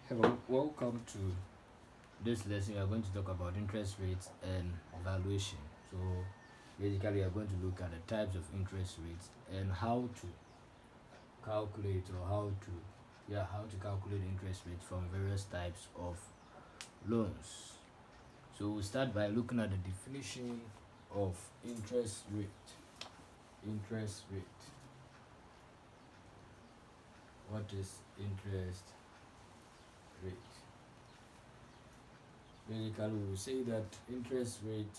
Hello, welcome to this lesson. We are going to talk about interest rates and valuation. So, basically, we are going to look at the types of interest rates and how to calculate or how to calculate interest rates from various types of loans. So, we'll start by looking at the definition of interest rate. Interest rate. What is interest rate? Basically, we will say that interest rate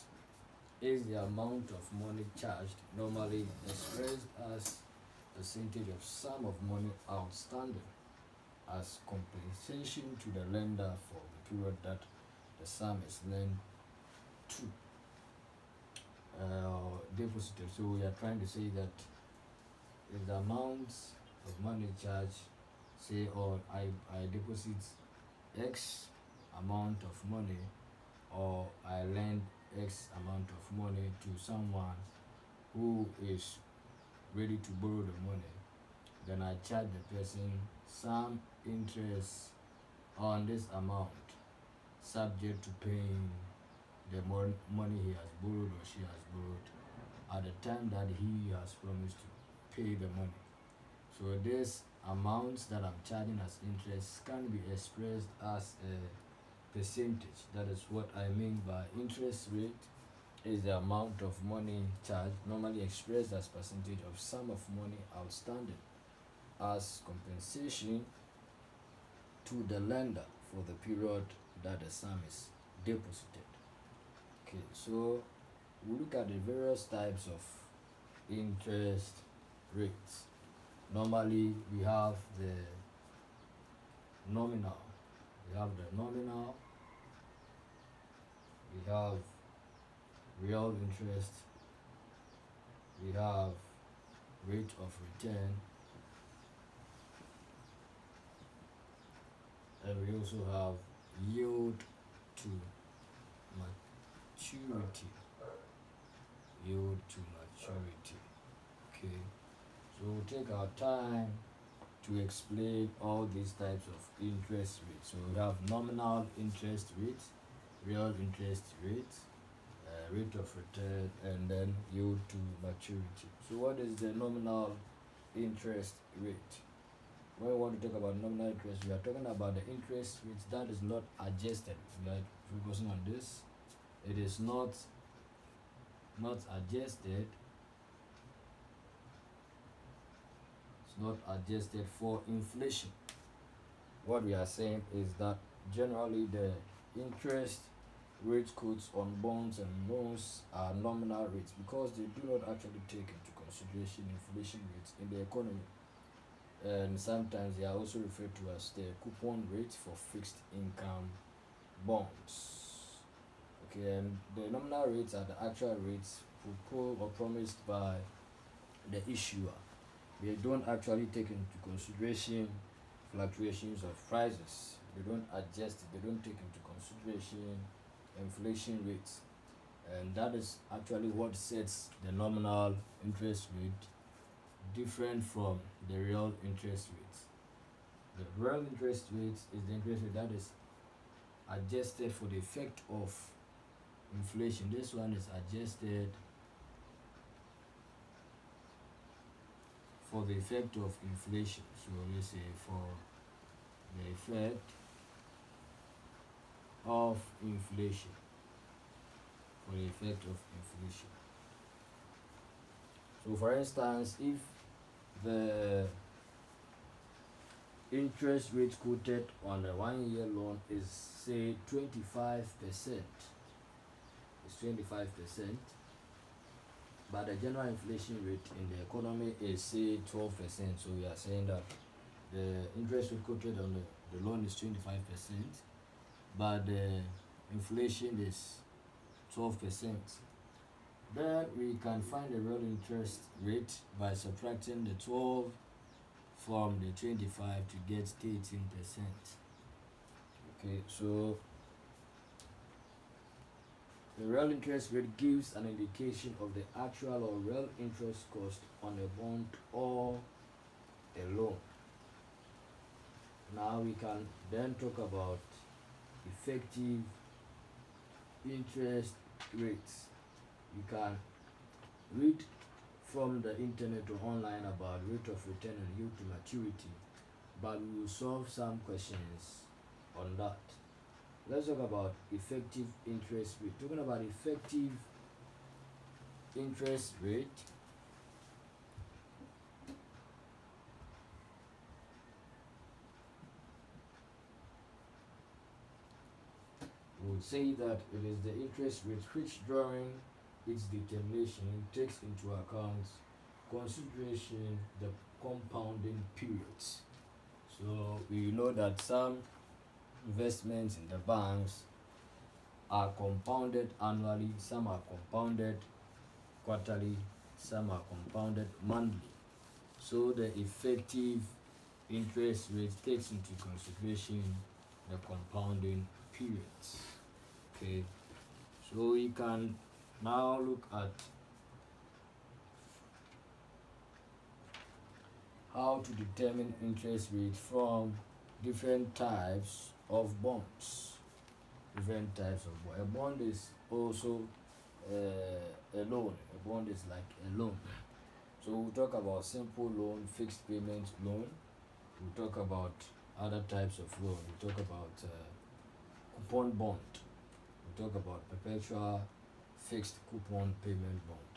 is the amount of money charged, normally expressed as percentage of sum of money outstanding as compensation to the lender for the period that the sum is lent to deposited. So we are trying to say that if the amount of money charged, say, or I deposit X amount of money, or I lend X amount of money to someone who is ready to borrow the money, then I charge the person some interest on this amount, subject to paying the money he has borrowed or she has borrowed at the time that he has promised to pay the money. So this amounts that I'm charging as interest can be expressed as a percentage. That is what I mean by interest rate is the amount of money charged, normally expressed as percentage of sum of money outstanding as compensation to the lender for the period that the sum is deposited. Okay, so we look at the various types of interest rates. Normally we have the nominal. We have the nominal, we have real interest, we have rate of return, and we also have yield to maturity. Yield to maturity. Okay, so we'll take our time to explain all these types of interest rates. So we have nominal interest rate, real interest rate, rate of return, and then yield to maturity. So what is the nominal interest rate? When we want to talk about nominal interest, we are talking about the interest rate that is not adjusted. We are focusing on this. It is not adjusted. It's not adjusted for inflation. What we are saying is that generally the interest rate quotes on bonds and loans are nominal rates because they do not actually take into consideration inflation rates in the economy. And sometimes they are also referred to as the coupon rate for fixed income bonds. Okay, and the nominal rates are the actual rates proposed or promised by the issuer. They don't actually take into consideration fluctuations of prices. They don't adjust it. They don't take into consideration inflation rates. And that is actually what sets the nominal interest rate different from the real interest rate. The real interest rate is the interest rate that is adjusted for the effect of inflation. This one is adjusted for the effect of inflation. So let's say for the effect of inflation. For the effect of inflation. So for instance, if the interest rate quoted on a 1 year loan is say 25%, it's 25%, but the general inflation rate in the economy is say 12%. So we are saying that the interest rate quoted on the loan is 25%, but the inflation is 12%. Then we can find the real interest rate by subtracting the 12 from the 25 to get 13%. Okay, so the real interest rate gives an indication of the actual or real interest cost on a bond or a loan. Now we can then talk about effective interest rates. You can read from the internet or online about rate of return on yield to maturity, but we will solve some questions on that. Let's talk about effective interest rate. Talking about effective interest rate, we would say that it is the interest rate which during its determination takes into account consideration the compounding periods. So we know that some investments in the banks are compounded annually, some are compounded quarterly, some are compounded monthly. So the effective interest rate takes into consideration the compounding periods. Okay, so we can now look at how to determine interest rate from different types of bonds. Different types of bond. A bond is also a loan. A bond is like a loan. So we'll talk about simple loan, fixed payment loan. We'll talk about other types of loan. We'll talk about coupon bond. We'll talk about perpetual fixed coupon payment bond,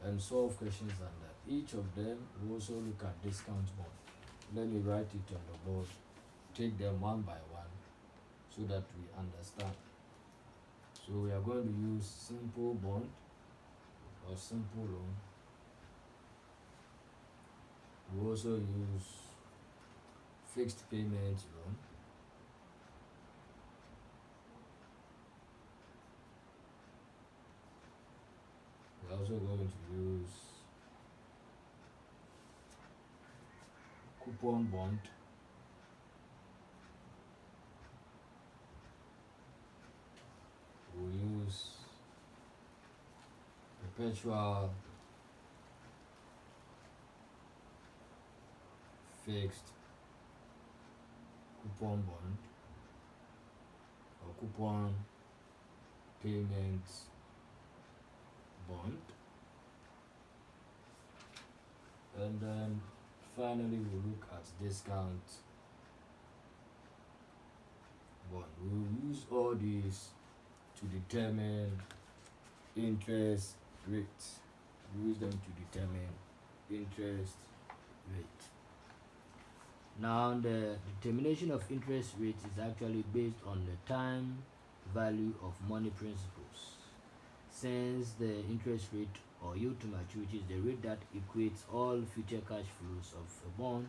and solve questions on that. Each of them will also look at discount bond. Let me write it on the board. Take them one by one so that we understand. So we are going to use simple bond or simple loan. We also use fixed payment loan. We're also going to use coupon bond. We'll use perpetual fixed coupon bond or coupon payment bond, and then finally we'll look at discount bond. We'll use all these to determine interest rates. We use them to determine interest rate. Now the determination of interest rate is actually based on the time value of money principles. Since the interest rate or yield to maturity is the rate that equates all future cash flows of a bond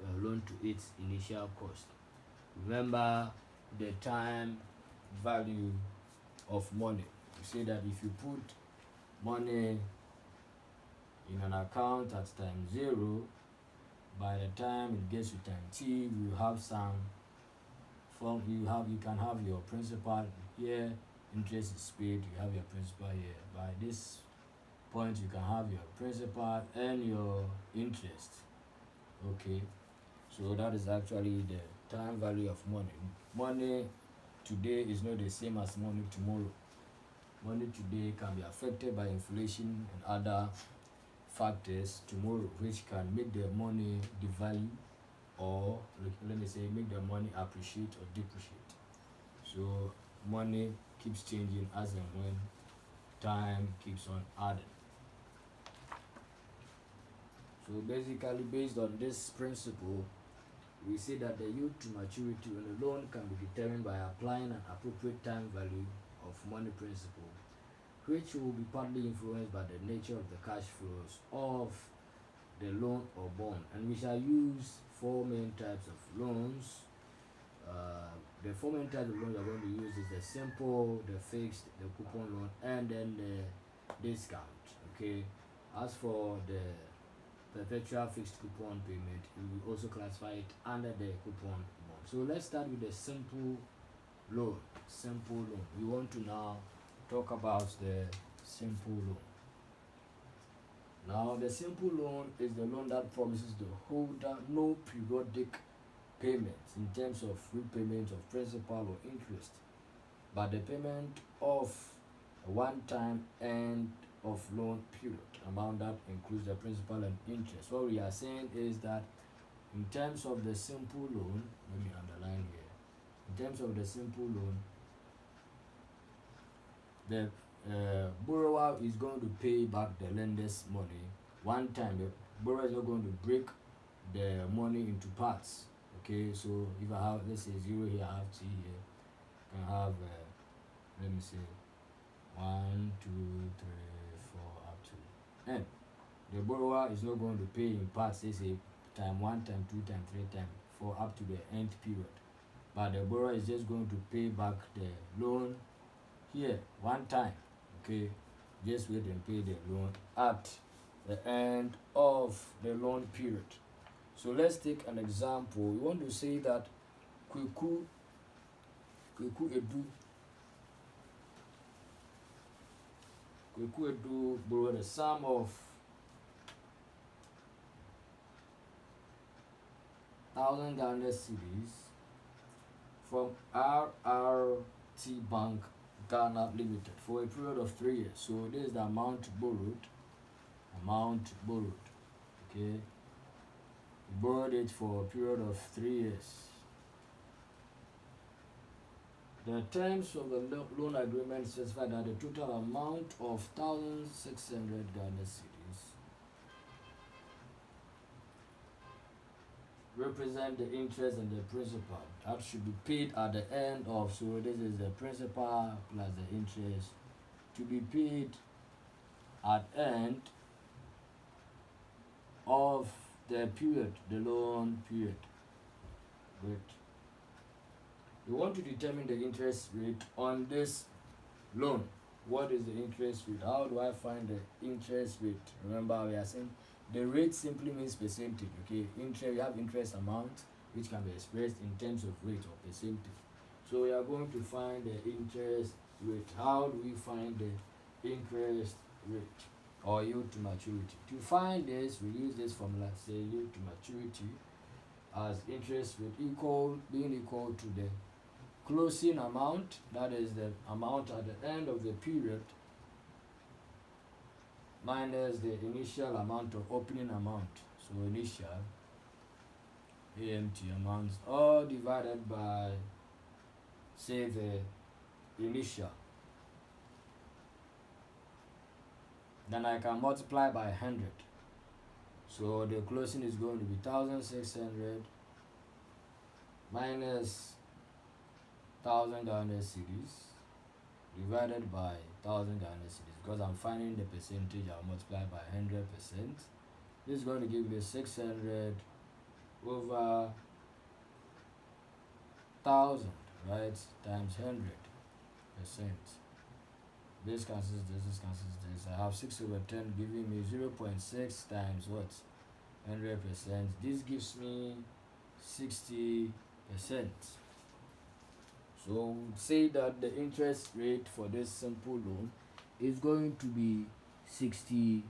or loan to its initial cost. Remember the time value of money. You say that if you put money in an account at time 0, by the time it gets to time t, you have some form. You can have your principal here, interest is paid, you have your principal here. By this point you can have your principal and your interest. Okay, so that is actually the time value of money. Money today is not the same as money tomorrow. Money today can be affected by inflation and other factors tomorrow, which can make the money devalue, or let me say make the money appreciate or depreciate. So money keeps changing as and when time keeps on adding. So basically, based on this principle, we say that the yield to maturity on a loan can be determined by applying an appropriate time value of money principle, which will be partly influenced by the nature of the cash flows of the loan or bond. And we shall use 4 main types of loans. The 4 main types of loans we are going to use is the simple, the fixed, the coupon loan, and then the discount. Okay. As for the perpetual fixed coupon payment, we will also classify it under the coupon bond. So let's start with the simple loan. Simple loan. We want to now talk about the simple loan. Now the simple loan is the loan that promises the holder no periodic payments in terms of repayment of principal or interest, but the payment of a one-time end of loan period amount that includes the principal and interest. What we are saying is that in terms of the simple loan, let me underline here. In terms of the simple loan, the borrower is going to pay back the lender's money one time. The borrower is not going to break the money into parts. Okay, so if I have, let's say 0 here, I have 2 here, I can have let me say 1, 2, 3, 4 up to n. The borrower is not going to pay in parts, let's say time 1, time 2, time 3, time 4 up to the end period, but the borrower is just going to pay back the loan here one time. Okay, just wait and pay the loan at the end of the loan period. So let's take an example. We want to say that Kweku Edu borrowed a sum of 1,000 Ghana cedis from RRT Bank Ghana Limited for a period of 3 years. So this is the amount borrowed. Okay, he borrowed it for a period of 3 years. The terms of the loan agreement specify that the total amount of 1,600 Ghana cedis represent the interest and the principal that should be paid at the end of. So this is the principal plus the interest to be paid at end of the period, the loan period. Great. We want to determine the interest rate on this loan. What is the interest rate? How do I find the interest rate? Remember, we are saying the rate simply means percentage. Okay, interest, we have interest amount which can be expressed in terms of rate or percentage. So we are going to find the interest rate. How do we find the interest rate or yield to maturity? To find this, we use this formula, say yield to maturity as interest rate being equal to the closing amount, that is the amount at the end of the period, minus the initial amount of opening amount. So initial AMT amounts, all divided by, say, the initial. Then I can multiply by 100. So the closing is going to be 1,600 minus 1,000 Ghana cedis divided by 1,000 Ghana cedis. Because I'm finding the percentage, I'll multiply by 100%. This is going to give me 600 over 1,000, right? Times 100%. This cancels this cancels this. I have 6 over 10 giving me 0.6 times what? 100%. This gives me 60%. So say that the interest rate for this simple loan is going to be 60%.